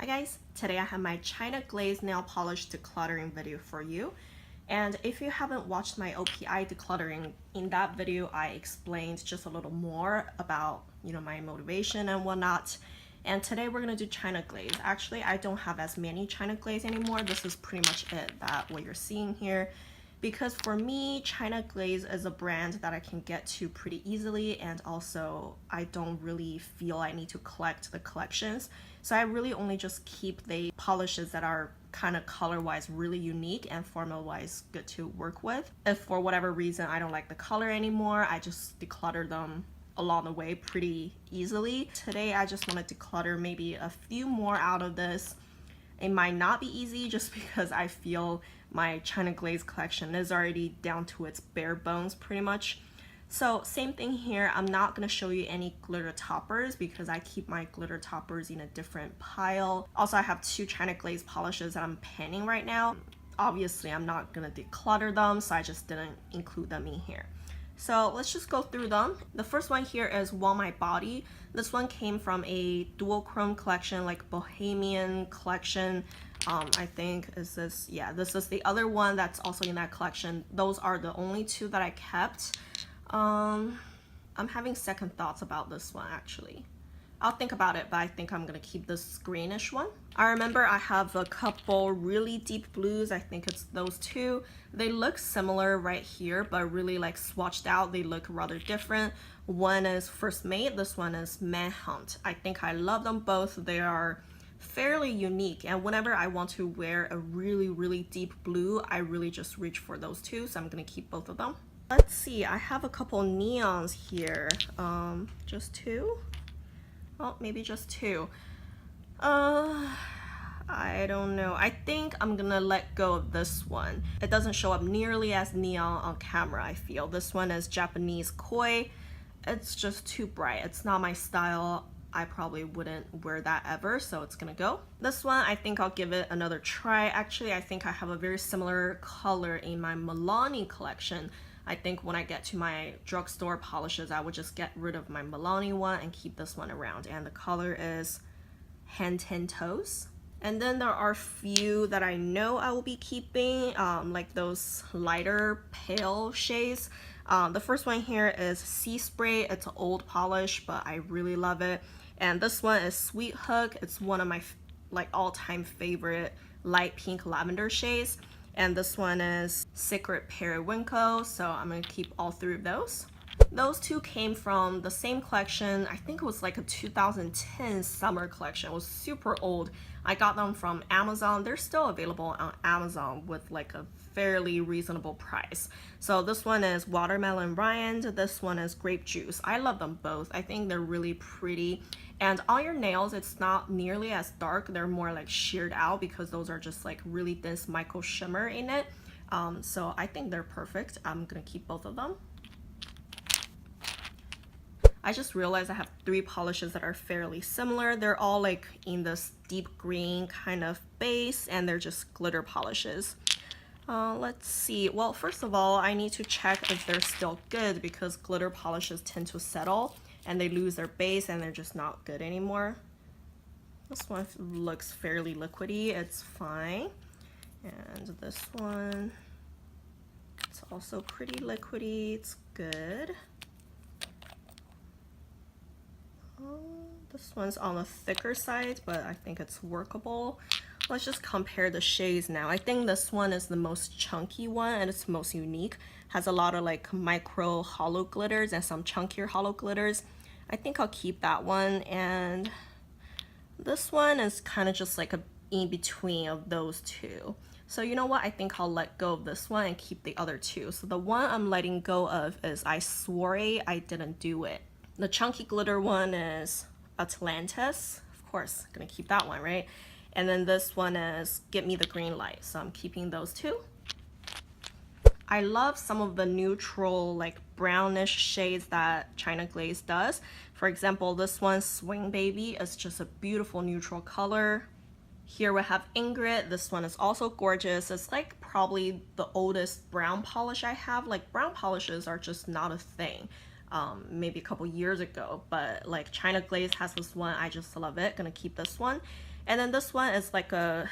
Hi guys, today I have my China Glaze nail polish decluttering video for you. And if you haven't watched my OPI decluttering, in that video I explained just a little more about my motivation and whatnot. And today we're gonna do China Glaze. Actually, I don't have as many China Glaze anymore. This is pretty much it, what you're seeing here. Because for me, China Glaze is a brand that I can get to pretty easily, and also I don't really feel I need to collect the collections. So I really only just keep the polishes that are kind of color-wise really unique and formula-wise good to work with. If for whatever reason I don't like the color anymore, I just declutter them along the way pretty easily. Today I just want to declutter maybe a few more out of this. It might not be easy just because I feel my China Glaze collection is already down to its bare bones pretty much. So same thing here, I'm not going to show you any glitter toppers because I keep my glitter toppers in a different pile. Also, I have two China Glaze polishes that I'm panning right now. Obviously, I'm not going to declutter them, so I just didn't include them in here. So let's just go through them. The first one here is Want My Body. This one came from a dual chrome collection, like Bohemian collection. I think is this, yeah, this is the other one that's also in that collection. Those are the only two that I kept. I'm having second thoughts about this one actually. I'll think about it, but I think I'm gonna keep this greenish one. I remember I have a couple really deep blues. I think it's those two. They look similar right here, but really like swatched out, they look rather different. One is First Mate, this one is Manhunt. I think I love them both. They are fairly unique, and whenever I want to wear a really deep blue, I really just reach for those two, so I'm gonna keep both of them. Let's see, I have a couple neons here. Just two? Oh, maybe just two. I don't know. I think I'm gonna let go of this one. It doesn't show up nearly as neon on camera, I feel. This one is Japanese Koi. It's just too bright. It's not my style. I probably wouldn't wear that ever, so it's gonna go. This one, I think I'll give it another try. Actually, I think I have a very similar color in my Milani collection. I think when I get to my drugstore polishes, I would just get rid of my Milani one and keep this one around. And the color is Hen Ten Toes. And then there are a few that I know I will be keeping, like those lighter pale shades. The first one here is Sea Spray. It's an old polish, but I really love it. And this one is Sweet Hook. It's one of my all-time favorite light pink lavender shades. And this one is Secret Periwinkle, so I'm gonna keep all three of those. Those two came from the same collection. I think it was like a 2010 summer collection. It was super old. I got them from Amazon. They're still available on Amazon with like a fairly reasonable price. So this one is Watermelon Rind. This one is Grape Juice. I love them both. I think they're really pretty. And on your nails, it's not nearly as dark. They're more like sheared out because those are just like really dense micro shimmer in it. So I think they're perfect. I'm gonna keep both of them. I just realized I have three polishes that are fairly similar. They're all like in this deep green kind of base, and they're just glitter polishes. Let's see. Well, first of all, I need to check if they're still good because glitter polishes tend to settle and they lose their base and they're just not good anymore. This one looks fairly liquidy. It's fine. And this one, it's also pretty liquidy. It's good. This one's on the thicker side, but I think it's workable. Let's just compare the shades now. I think this one is the most chunky one and it's most unique. Has a lot of like micro hollow glitters and some chunkier hollow glitters. I think I'll keep that one. And this one is kind of just like a in between of those two. So you know what? I think I'll let go of this one and keep the other two. So the one I'm letting go of is I Swore I Didn't Do It. The chunky glitter one is Atlantis. Of course, gonna keep that one, right? And then this one is Get Me the Green Light. So I'm keeping those two. I love some of the neutral, like brownish shades that China Glaze does. For example, this one, Swing Baby, is just a beautiful neutral color. Here we have Ingrid. This one is also gorgeous. It's like probably the oldest brown polish I have. Like brown polishes are just not a thing. Maybe a couple years ago, but like China Glaze has this one. I just love it. Gonna keep this one. And then this one is like a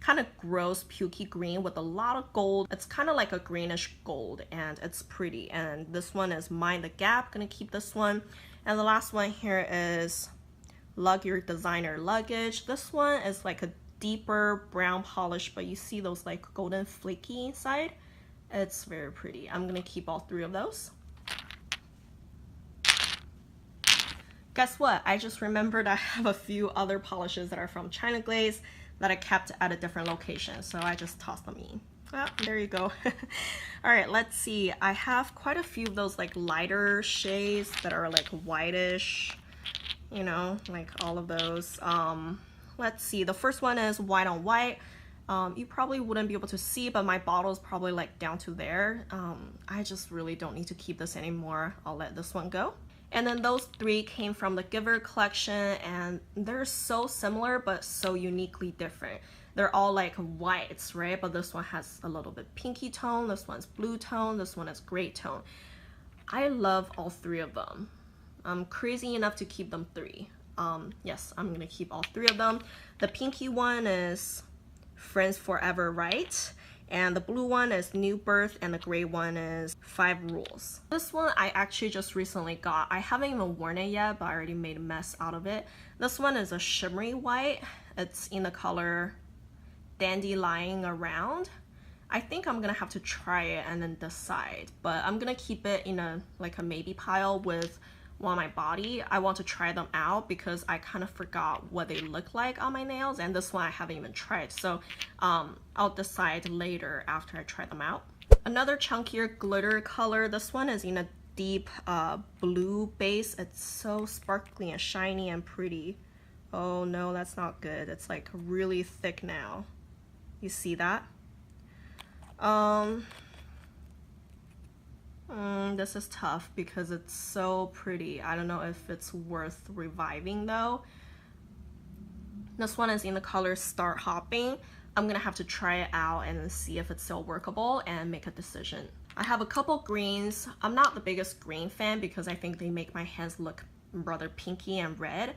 kind of gross pukey green with a lot of gold. It's kind of like a greenish gold and it's pretty. And this one is Mind the Gap, gonna keep this one. And the last one here is Lug Your Designer Luggage. This one is like a deeper brown polish, but you see those like golden flaky inside. It's very pretty. I'm gonna keep all three of those. Guess what? I just remembered I have a few other polishes that are from China Glaze that I kept at a different location, so I just tossed them in. Ah, there you go. All right, let's see. I have quite a few of those like lighter shades that are like whitish, you know, like all of those. Let's see. The first one is White on White. You probably wouldn't be able to see, but my bottle is probably like down to there. I just really don't need to keep this anymore. I'll let this one go. And then those three came from the Giver collection, and they're so similar but so uniquely different. They're all like whites, right? But this one has a little bit pinky tone, this one's blue tone, this one is gray tone. I love all three of them. I'm crazy enough to keep them three. Yes, I'm gonna keep all three of them. The pinky one is Friends Forever, right? And the blue one is New Birth, and the gray one is 5 Rules. This one I actually just recently got. I haven't even worn it yet, but I already made a mess out of it. This one is a shimmery white. It's in the color Dandelion Around. I think I'm gonna have to try it and then decide, but I'm gonna keep it in a like a maybe pile with on my body. I want to try them out because I kind of forgot what they look like on my nails, and this one I haven't even tried, so I'll decide later after I try them out. Another chunkier glitter color. This one is in a deep blue base. It's so sparkly and shiny and pretty. Oh no, that's not good. It's like really thick now. You see that? This is tough because it's so pretty. I don't know if it's worth reviving though. This one is in the color Start Hopping. I'm gonna have to try it out and see if it's still workable and make a decision. I have a couple greens. I'm not the biggest green fan because I think they make my hands look rather pinky and red.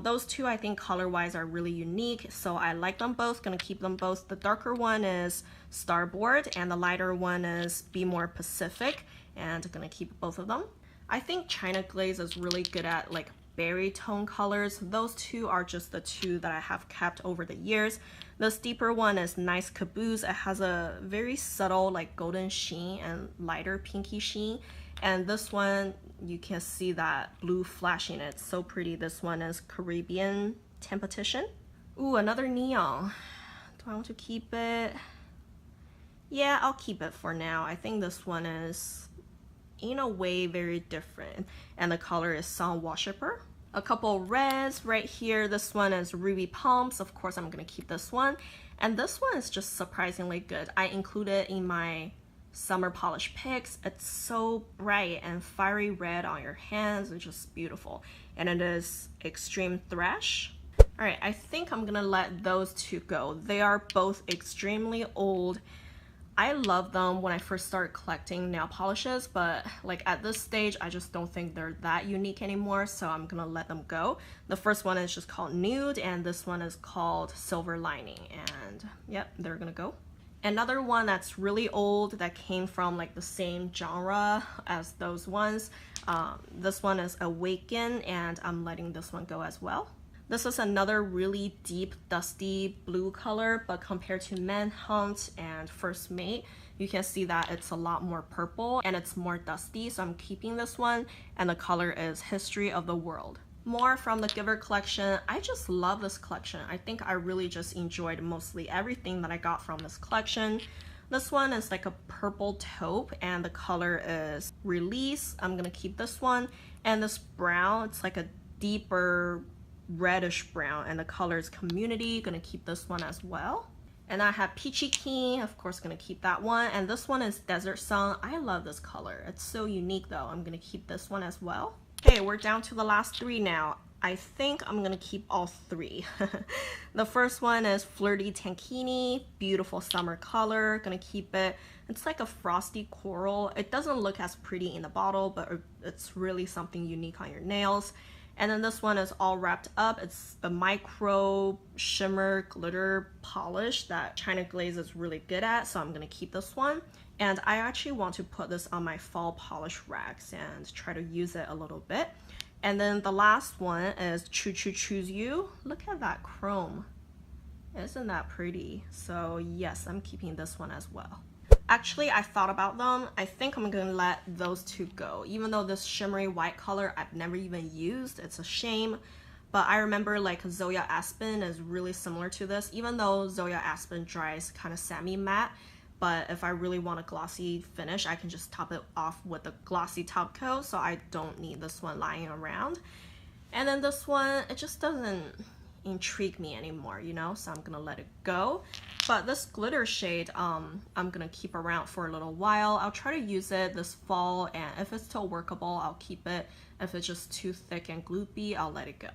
Those two I think color wise are really unique, so I like them both, gonna keep them both. The darker one is Starboard and the lighter one is Be More Pacific, and I'm gonna keep both of them. I think China Glaze is really good at like berry tone colors. Those two are just the two that I have kept over the years. This deeper one is Nice Caboose. It has a very subtle like golden sheen and lighter pinky sheen. And this one, you can see that blue flashing. It's so pretty. This one is Caribbean Temptation. Ooh, another neon. Do I want to keep it? Yeah, I'll keep it for now. I think this one is, in a way, very different. And the color is Sun Worshipper. A couple reds right here. This one is Ruby Palms. Of course, I'm gonna keep this one. And this one is just surprisingly good. I include it in my summer polish picks. It's so bright and fiery red on your hands. It's just beautiful. And it is Extreme Thresh. All right, I think I'm gonna let those two go. They are both extremely old. I love them when I first started collecting nail polishes, but like at this stage, I just don't think they're that unique anymore, so I'm gonna let them go. The first one is just called Nude, and this one is called Silver Lining, and yep, they're gonna go. Another one that's really old that came from like the same genre as those ones, this one is Awaken, and I'm letting this one go as well. This is another really deep, dusty blue color, but compared to Manhunt and First Mate, you can see that it's a lot more purple and it's more dusty, so I'm keeping this one, and the color is History of the World. More from the Giver collection. I just love this collection. I think I really just enjoyed mostly everything that I got from this collection. This one is like a purple taupe, and the color is Release. I'm gonna keep this one. And this brown, it's like a deeper reddish brown, and the color is Community. Gonna keep this one as well. And I have Peachy Keen, of course gonna keep that one. And this one is Desert Sun. I love this color. It's so unique though. I'm gonna keep this one as well. Okay, we're down to the last three now. I think I'm gonna keep all three. The first one is Flirty Tankini, beautiful summer color. Gonna keep it. It's like a frosty coral. It doesn't look as pretty in the bottle, but it's really something unique on your nails. And then this one is all wrapped up. It's a micro shimmer glitter polish that China Glaze is really good at, so I'm gonna keep this one. And I actually want to put this on my fall polish racks and try to use it a little bit. And then the last one is Choo Choo Choose You. Look at that chrome. Isn't that pretty? So yes, I'm keeping this one as well. Actually, I thought about them. I think I'm gonna let those two go. Even though this shimmery white color I've never even used, it's a shame. But I remember like Zoya Aspen is really similar to this, even though Zoya Aspen dries kind of semi-matte. But if I really want a glossy finish, I can just top it off with a glossy top coat, so I don't need this one lying around. And then this one, it just doesn't intrigue me anymore, you know, so I'm gonna let it go. But this glitter shade, I'm gonna keep around for a little while. I'll try to use it this fall, and if it's still workable, I'll keep it. If it's just too thick and gloopy, I'll let it go.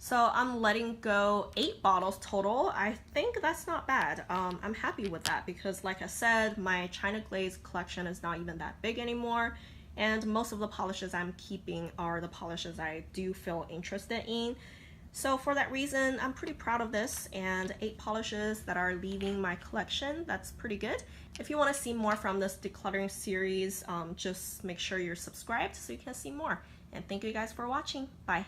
So I'm letting go 8 bottles total. I think that's not bad. I'm happy with that because like I said, my China Glaze collection is not even that big anymore. And most of the polishes I'm keeping are the polishes I do feel interested in. So for that reason, I'm pretty proud of this, and 8 polishes that are leaving my collection. That's pretty good. If you want to see more from this decluttering series, just make sure you're subscribed so you can see more. And thank you guys for watching. Bye.